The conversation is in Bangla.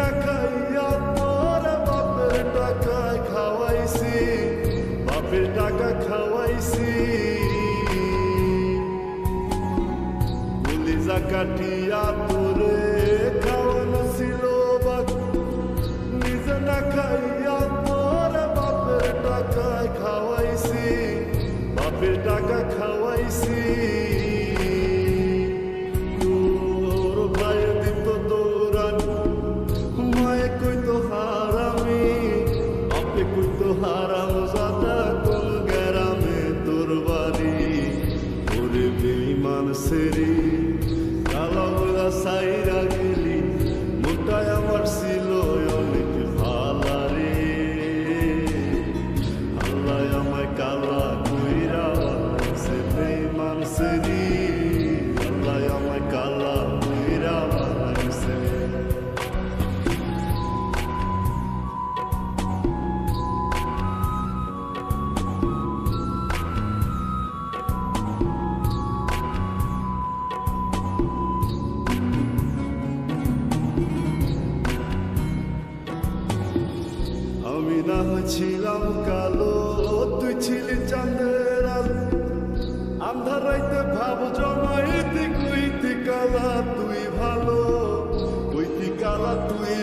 না খাইয়া তোর বাপের টাকায় খাওয়াইছি, বাপের টাকা খাওয়াইছি। কলিজা কাটিয়া তোরে খাওয়ানো ছিল বাকি, নিজে না খাইয়া তোর বাপের টাকায় খাওয়াইছি, বাপের টাকা খাওয়াইছি। তোর ভাইয়ে দিত দৌড়ানি, মায়ে কইতো হারামি, বাপে কইতো হারাম জাদা, কোন গ্রামে তোর বাড়ি। ওরে বেঈমান সেরি কালা বলা সাইরা গেলি, মোটায় আমার ছিল অনেক ভালা রে। আল্লাহ আমায় কালা কইরা বানাইছে বেঈমান সেরি, আল্লাহ আমায় কালা কইরা বানাইছে। আমি না ছিলাম কালো, তুই ছিলি চাঁদের আলো, আন্ধার রাইতে ভাব জমাইতি, কইতি কালা তুই ভালো, কইতি কালা তুই